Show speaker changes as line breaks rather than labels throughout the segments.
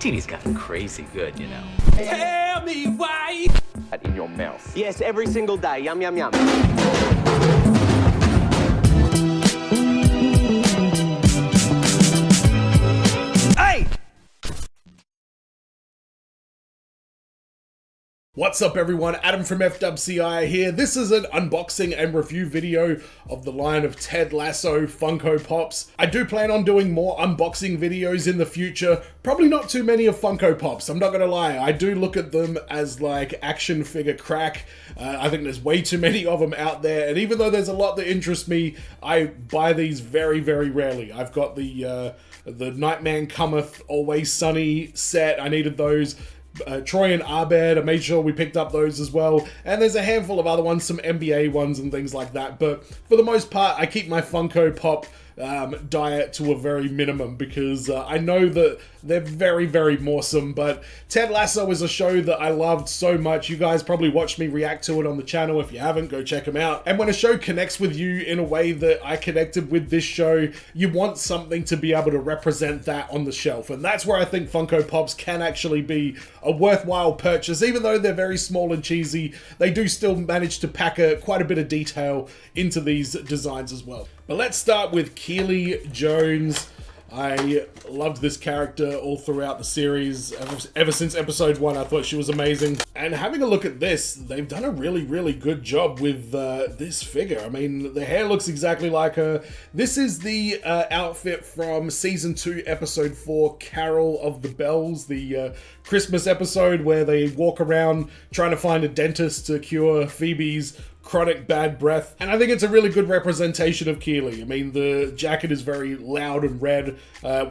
TV's gotten crazy good, you know.
Tell me why.
In your mouth.
Yes, every single day. Yum, yum, yum.
Hey!
What's up everyone, Adam from FWCI here. This is an unboxing and review video of the line of Ted Lasso Funko Pops. I do plan on doing more unboxing videos in the future, probably not too many of Funko Pops, I'm not gonna lie. I do look at them as like action figure crack. I think there's way too many of them out there, and even though there's a lot that interest me, I buy these very, very rarely. I've got the Nightman Cometh Always Sunny set, I needed those. Troy and Abed, I made sure we picked up those as well, and there's a handful of other ones, some NBA ones and things like that, but for the most part I keep my Funko Pop diet to a very minimum because I know that they're very, very awesome. But Ted Lasso is a show that I loved so much. You guys probably watched me react to it on the channel. If you haven't, go check them out. And when a show connects with you in a way that I connected with this show, you want something to be able to represent that on the shelf. And that's where I think Funko Pops can actually be a worthwhile purchase. Even though they're very small and cheesy, they do still manage to pack quite a bit of detail into these designs as well. But let's start with Keely Jones. I loved this character all throughout the series. Ever since episode 1, I thought she was amazing. And having a look at this, they've done a really, really good job with this figure. I mean, the hair looks exactly like her. This is the outfit from season 2, episode 4, Carol of the Bells, the Christmas episode where they walk around trying to find a dentist to cure Phoebe's chronic bad breath. And I think it's a really good representation of Keely. I mean, the jacket is very loud and red,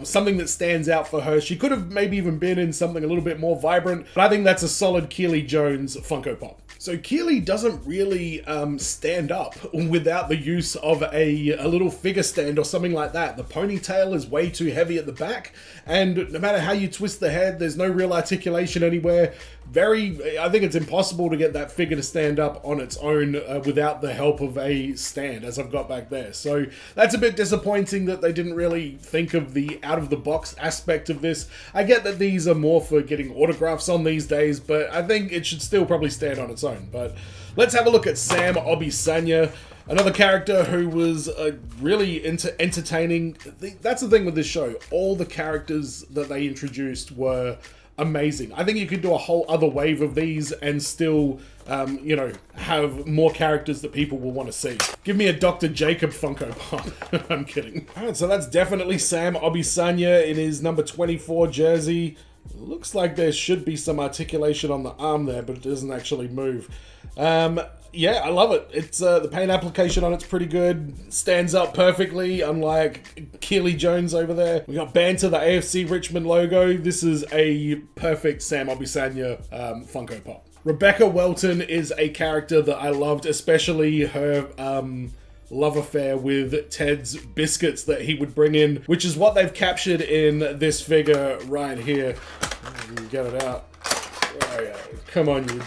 something that stands out for her. She could have maybe even been in something a little bit more vibrant, but I think that's a solid Keely Jones Funko Pop. So Keely doesn't really stand up without the use of a little figure stand or something like that. The ponytail is way too heavy at the back, and no matter how you twist the head, there's no real articulation anywhere. I think it's impossible to get that figure to stand up on its own without the help of a stand, as I've got back there. So that's a bit disappointing that they didn't really think of the out-of-the-box aspect of this. I get that these are more for getting autographs on these days, but I think it should still probably stand on its own. But let's have a look at Sam Obisanya, another character who was really entertaining. That's the thing with this show. All the characters that they introduced were amazing. I think you could do a whole other wave of these and still, you know, have more characters that people will want to see. Give me a Dr. Jacob Funko Pop. I'm kidding. Alright, so that's definitely Sam Obisanya in his number 24 jersey. Looks like there should be some articulation on the arm there, but it doesn't actually move. Yeah, I love it. It's the paint application on it's pretty good. Stands up perfectly, unlike Keely Jones over there. We got Banter, the AFC Richmond logo. This is a perfect Sam Obisanya Funko Pop. Rebecca Welton is a character that I loved, especially her love affair with Ted's biscuits that he would bring in, which is what they've captured in this figure right here. Get it out. Oh, yeah. Come on, you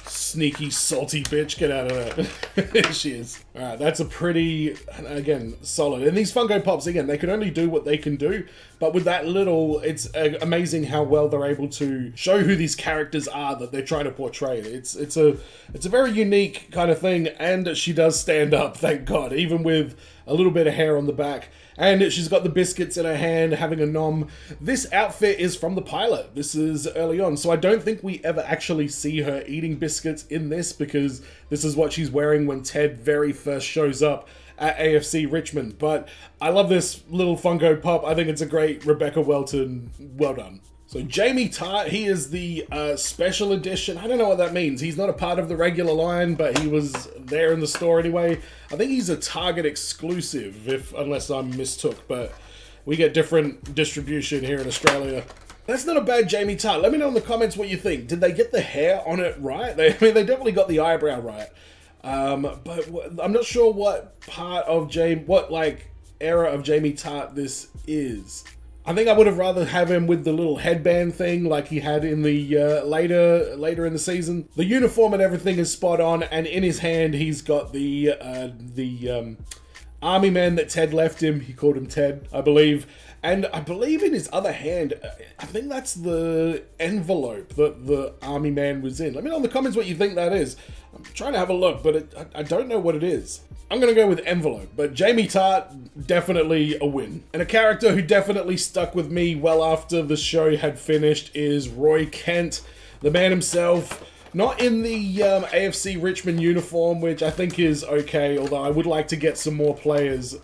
sneaky, salty bitch, get out of there. There she is. Alright, that's a pretty, again, solid. And these Funko Pops, again, they can only do what they can do, but with that little, it's amazing how well they're able to show who these characters are that they're trying to portray. It's a very unique kind of thing, and she does stand up, thank God, even with a little bit of hair on the back. And she's got the biscuits in her hand, having a nom. This outfit is from the pilot. This is early on, so I don't think we ever actually see her eating biscuits in this, because this is what she's wearing when Ted very first shows up at AFC Richmond. But I love this little Funko Pop. I think it's a great Rebecca Welton. Well done. So Jamie Tartt, he is the special edition. I don't know what that means. He's not a part of the regular line, but he was there in the store anyway. I think he's a Target exclusive, unless I'm mistook, but we get different distribution here in Australia. That's not a bad Jamie Tartt. Let me know in the comments what you think. Did they get the hair on it right? I mean, they definitely got the eyebrow right. But I'm not sure what part of what like era of Jamie Tartt this is. I think I would have rather have him with the little headband thing like he had in the later in the season. The uniform and everything is spot on, and in his hand he's got the army man that Ted left him. He called him Ted, I believe. And I believe in his other hand, I think that's the envelope that the army man was in. Let me know in the comments what you think that is. I'm trying to have a look, but I don't know what it is. I'm going to go with envelope, but Jamie Tart, definitely a win. And a character who definitely stuck with me well after the show had finished is Roy Kent, the man himself. Not in the AFC Richmond uniform, which I think is okay, although I would like to get some more players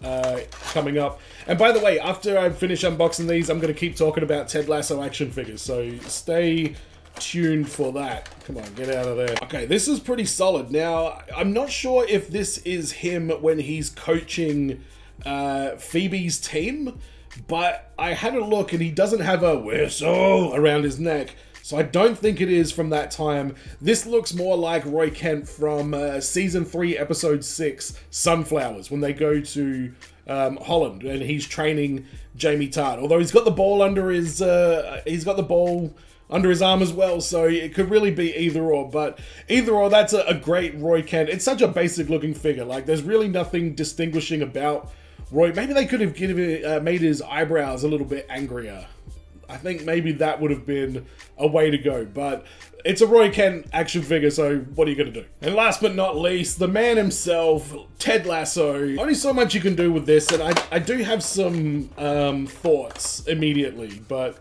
coming up. And by the way, after I finish unboxing these, I'm going to keep talking about Ted Lasso action figures, so stay tuned for that. Come on, get out of there. Okay, this is pretty solid. Now, I'm not sure if this is him when he's coaching Phoebe's team, but I had a look and he doesn't have a whistle around his neck. So I don't think it is from that time. This looks more like Roy Kent from season 3, episode 6, Sunflowers, when they go to Holland and he's training Jamie Tart. Although he's got the ball under his under his arm as well, so it could really be either or. But either or, that's a great Roy Kent. It's such a basic looking figure. Like, there's really nothing distinguishing about Roy. Maybe they could have made his eyebrows a little bit angrier. I think maybe that would have been a way to go, but it's a Roy Kent action figure, so what are you going to do? And last but not least, the man himself, Ted Lasso. Only so much you can do with this, and I do have some thoughts immediately, but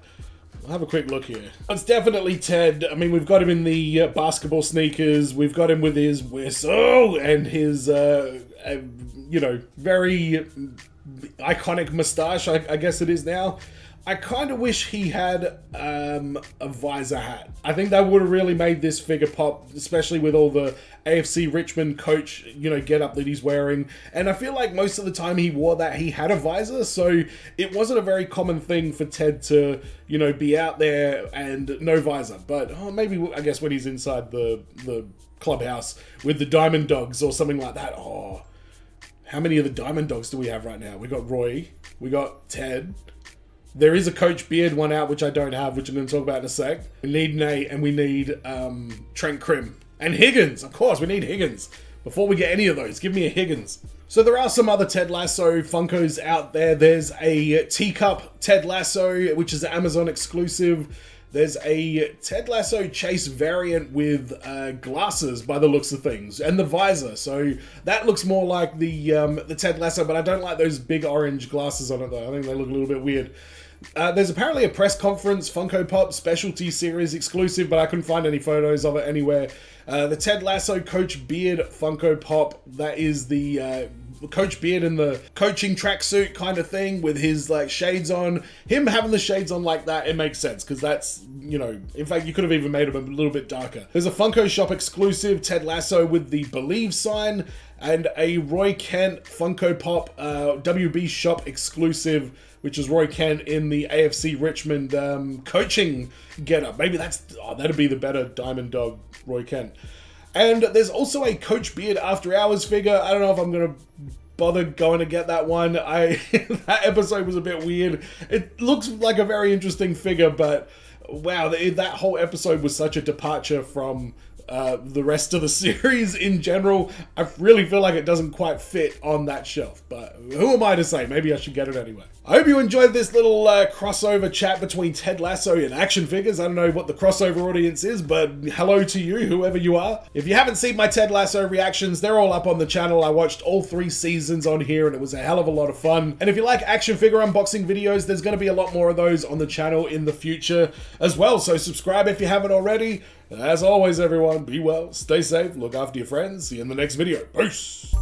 I'll have a quick look here. It's definitely Ted. I mean, we've got him in the basketball sneakers, we've got him with his whistle and his, you know, very iconic mustache, I guess it is now. I kind of wish he had a visor hat. I think that would have really made this figure pop, especially with all the AFC Richmond coach, you know, getup that he's wearing. And I feel like most of the time he wore that, he had a visor, so it wasn't a very common thing for Ted to, you know, be out there and no visor. But maybe, I guess, when he's inside the clubhouse with the Diamond Dogs or something like that. Oh, how many of the Diamond Dogs do we have right now? We got Roy, we got Ted. There is a Coach Beard one out, which I don't have, which I'm going to talk about in a sec. We need Nate, and we need Trent Krim. And Higgins, of course, we need Higgins. Before we get any of those, give me a Higgins. So there are some other Ted Lasso Funkos out there. There's a teacup Ted Lasso, which is an Amazon exclusive. There's a Ted Lasso Chase variant with glasses by the looks of things, and the visor. So that looks more like the Ted Lasso, but I don't like those big orange glasses on it though. I think they look a little bit weird. There's apparently a press conference Funko Pop specialty series exclusive, but I couldn't find any photos of it anywhere. The Ted Lasso Coach Beard Funko Pop, that is the Coach Beard in the coaching tracksuit kind of thing with his like shades on. Him having the shades on like that, it makes sense because that's, you know, in fact you could have even made him a little bit darker. There's a Funko Shop exclusive Ted Lasso with the Believe sign and a Roy Kent Funko Pop WB Shop exclusive, which is Roy Kent in the AFC Richmond coaching getup. Maybe that'd be the better Diamond Dog Roy Kent. And there's also a Coach Beard After Hours figure. I don't know if I'm going to bother going to get that one. That episode was a bit weird. It looks like a very interesting figure, but wow, that whole episode was such a departure from the rest of the series in general. I really feel like it doesn't quite fit on that shelf, but who am I to say? Maybe I should get it anyway. I hope you enjoyed this little crossover chat between Ted Lasso and action figures. I don't know what the crossover audience is, but hello to you, whoever you are. If you haven't seen my Ted Lasso reactions, they're all up on the channel. I watched all 3 seasons on here and it was a hell of a lot of fun. And if you like action figure unboxing videos, there's going to be a lot more of those on the channel in the future as well. So subscribe if you haven't already. As always, everyone, be well, stay safe, look after your friends. See you in the next video. Peace!